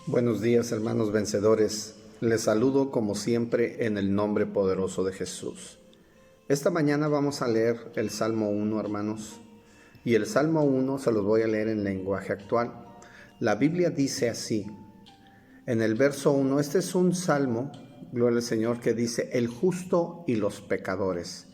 Buenos días, hermanos vencedores. Les saludo como siempre en el nombre poderoso de Jesús. Esta mañana vamos a leer el Salmo 1, hermanos. Y el Salmo 1 se los voy a leer en lenguaje actual. La Biblia dice así, en el verso 1, este es un salmo, gloria al Señor, que dice el justo y los pecadores.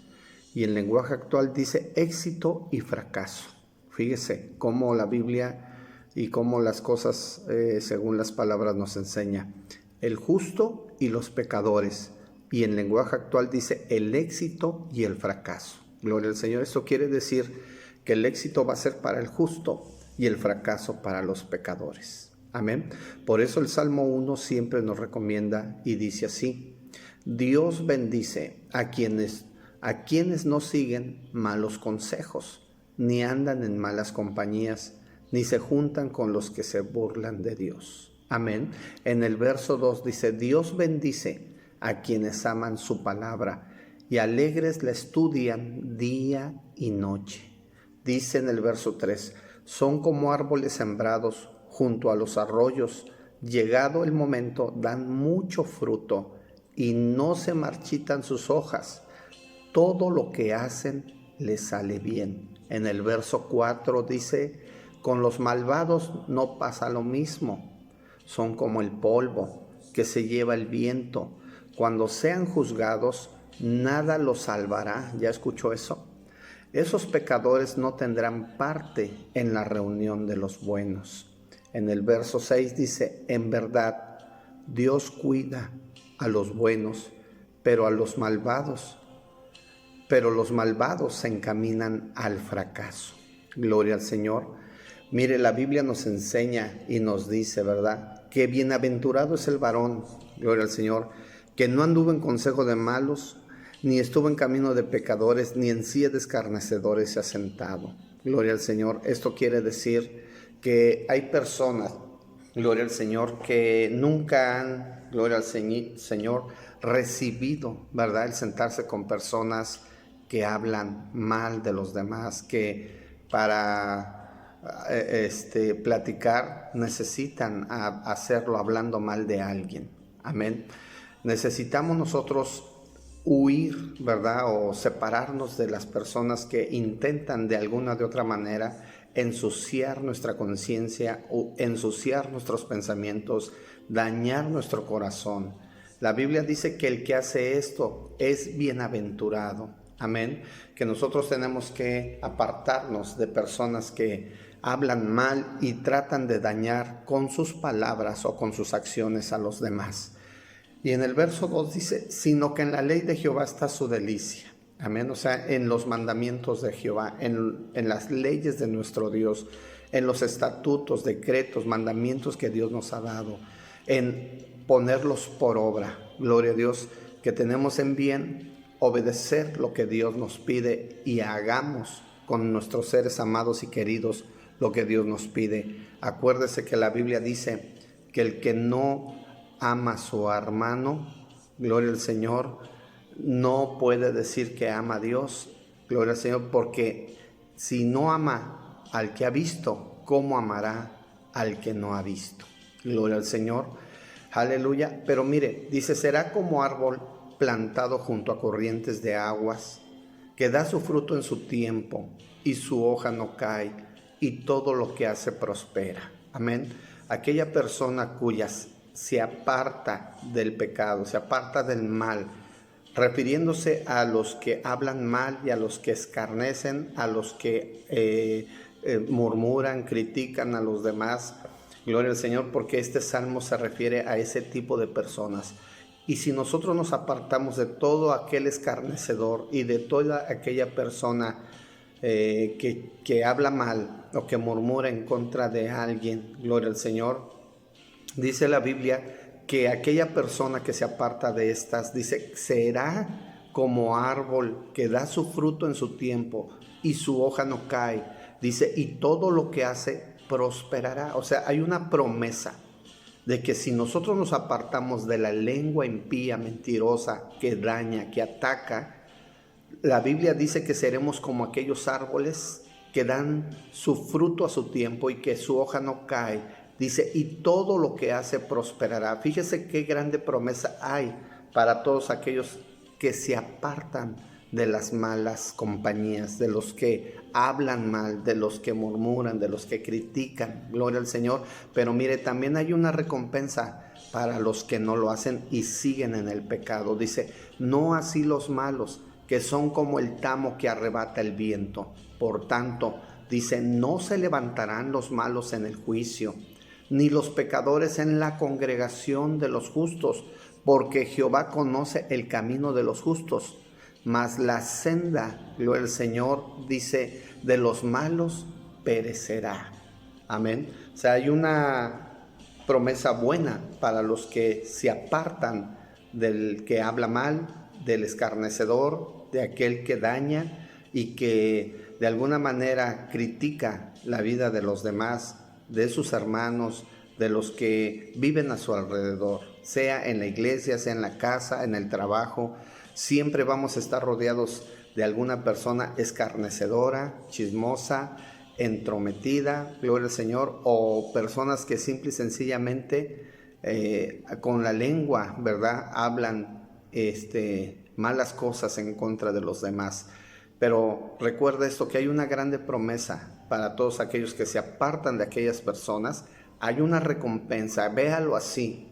Y en lenguaje actual dice éxito y fracaso. Fíjese cómo la Biblia y cómo las cosas según las palabras nos enseña. El justo y los pecadores. Y en lenguaje actual dice el éxito y el fracaso. Gloria al Señor. Esto quiere decir que el éxito va a ser para el justo y el fracaso para los pecadores. Amén. Por eso el Salmo 1 siempre nos recomienda y dice así: Dios bendice a quienes no siguen malos consejos, ni andan en malas compañías, ni se juntan con los que se burlan de Dios. Amén. En el verso 2 dice, Dios bendice a quienes aman su palabra y alegres la estudian día y noche. Dice en el verso 3, son como árboles sembrados junto a los arroyos, llegado el momento dan mucho fruto y no se marchitan sus hojas. Todo lo que hacen les sale bien. En el verso 4 dice, con los malvados no pasa lo mismo. Son como el polvo que se lleva el viento. Cuando sean juzgados, nada los salvará. ¿Ya escuchó eso? Esos pecadores no tendrán parte en la reunión de los buenos. En el verso 6 dice, en verdad, Dios cuida a los buenos, pero los malvados se encaminan al fracaso. Gloria al Señor. Mire, la Biblia nos enseña y nos dice, ¿verdad?, que bienaventurado es el varón, gloria al Señor, que no anduvo en consejo de malos, ni estuvo en camino de pecadores, ni en silla de escarnecedores se ha sentado. Gloria al Señor. Esto quiere decir que hay personas, gloria al Señor, que nunca han, gloria al Señor, recibido, ¿verdad?, el sentarse con personas que hablan mal de los demás, que para platicar necesitan hacerlo hablando mal de alguien. Amén. Necesitamos nosotros huir, ¿verdad?, o separarnos de las personas que intentan de alguna de otra manera ensuciar nuestra conciencia o ensuciar nuestros pensamientos, dañar nuestro corazón. La Biblia dice que el que hace esto es bienaventurado. Amén. Que nosotros tenemos que apartarnos de personas que hablan mal y tratan de dañar con sus palabras o con sus acciones a los demás. Y en el verso 2 dice, sino que en la ley de Jehová está su delicia. Amén. O sea, en los mandamientos de Jehová, en las leyes de nuestro Dios, en los estatutos, decretos, mandamientos que Dios nos ha dado, en ponerlos por obra. Gloria a Dios, que tenemos en bien obedecer lo que Dios nos pide y hagamos con nuestros seres amados y queridos lo que Dios nos pide. Acuérdese que la Biblia dice que el que no ama a su hermano, gloria al Señor, no puede decir que ama a Dios, gloria al Señor, porque si no ama al que ha visto, ¿cómo amará al que no ha visto? Gloria al Señor, aleluya. Pero mire, dice, será como árbol plantado junto a corrientes de aguas, que da su fruto en su tiempo, y su hoja no cae, y todo lo que hace prospera. Amén. Aquella persona cuyas se aparta del pecado, se aparta del mal, refiriéndose a los que hablan mal y a los que escarnecen, a los que murmuran, critican a los demás. Gloria al Señor, porque este salmo se refiere a ese tipo de personas. Y si nosotros nos apartamos de todo aquel escarnecedor y de toda aquella persona que habla mal o que murmura en contra de alguien, gloria al Señor, dice la Biblia que aquella persona que se aparta de estas, dice, será como árbol que da su fruto en su tiempo y su hoja no cae. Dice, y todo lo que hace prosperará. O sea, hay una promesa de que si nosotros nos apartamos de la lengua impía, mentirosa, que daña, que ataca, la Biblia dice que seremos como aquellos árboles que dan su fruto a su tiempo y que su hoja no cae, Dice, y todo lo que hace prosperará. Fíjese qué grande promesa hay para todos aquellos que se apartan de las malas compañías, de los que hablan mal, de los que murmuran, de los que critican. Gloria al Señor. Pero mire, también hay una recompensa para los que no lo hacen y siguen en el pecado. Dice, no así los malos, que son como el tamo que arrebata el viento. Por tanto, dice, no se levantarán los malos en el juicio, ni los pecadores en la congregación de los justos, porque Jehová conoce el camino de los justos, mas la senda, gloria al Señor, dice, de los malos perecerá. Amén. O sea, hay una promesa buena para los que se apartan del que habla mal, del escarnecedor, de aquel que daña y que de alguna manera critica la vida de los demás, de sus hermanos, de los que viven a su alrededor, sea en la iglesia, sea en la casa, en el trabajo. Siempre vamos a estar rodeados de alguna persona escarnecedora, chismosa, entrometida, gloria al Señor, o personas que simple y sencillamente con la lengua, ¿verdad?, hablan malas cosas en contra de los demás. Pero recuerda esto, que hay una grande promesa para todos aquellos que se apartan de aquellas personas. Hay una recompensa, véalo así,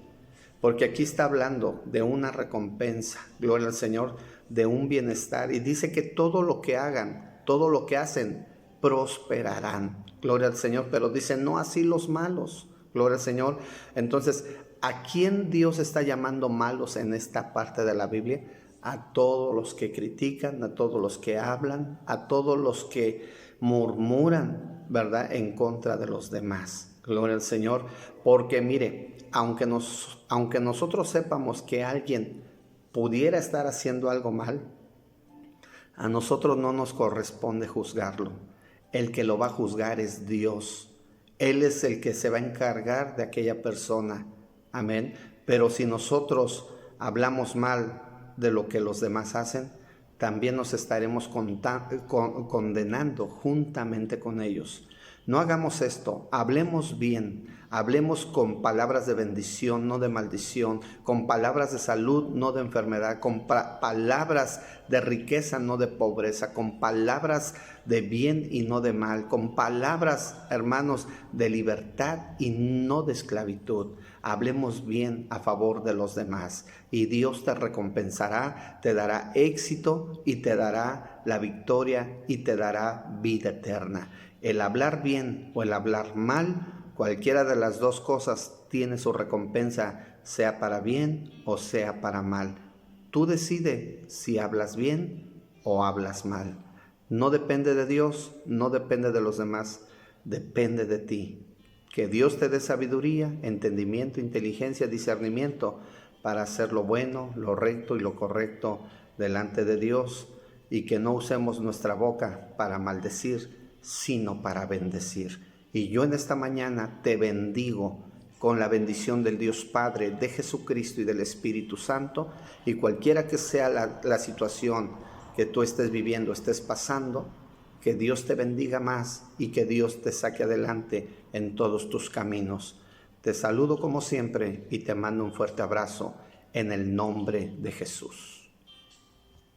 porque aquí está hablando de una recompensa, gloria al Señor, de un bienestar. Y dice que todo lo que hagan, todo lo que hacen, prosperarán, gloria al Señor. Pero dice, no así los malos, gloria al Señor. Entonces, ¿a quién Dios está llamando malos en esta parte de la Biblia? A todos los que critican, a todos los que hablan, a todos los que murmuran, ¿verdad?, en contra de los demás. Gloria al Señor. Porque mire, aunque nosotros sepamos que alguien pudiera estar haciendo algo mal, a nosotros no nos corresponde juzgarlo. El que lo va a juzgar es Dios. Él es el que se va a encargar de aquella persona. Amén. Pero si nosotros hablamos mal de lo que los demás hacen, también nos estaremos condenando juntamente con ellos. No hagamos esto, hablemos bien, hablemos con palabras de bendición, no de maldición, con palabras de salud, no de enfermedad, con palabras de riqueza, no de pobreza, con palabras de bien y no de mal, con palabras, hermanos, de libertad y no de esclavitud. Hablemos bien a favor de los demás y Dios te recompensará, te dará éxito y te dará la victoria y te dará vida eterna. El hablar bien o el hablar mal, cualquiera de las dos cosas tiene su recompensa, sea para bien o sea para mal. Tú decides si hablas bien o hablas mal. No depende de Dios, no depende de los demás, depende de ti. Que Dios te dé sabiduría, entendimiento, inteligencia, discernimiento para hacer lo bueno, lo recto y lo correcto delante de Dios, y que no usemos nuestra boca para maldecir, sino para bendecir. Y yo en esta mañana te bendigo con la bendición del Dios Padre, de Jesucristo y del Espíritu Santo, y cualquiera que sea la situación que tú estés viviendo, estés pasando, que Dios te bendiga más y que Dios te saque adelante en todos tus caminos. Te saludo como siempre y te mando un fuerte abrazo en el nombre de Jesús.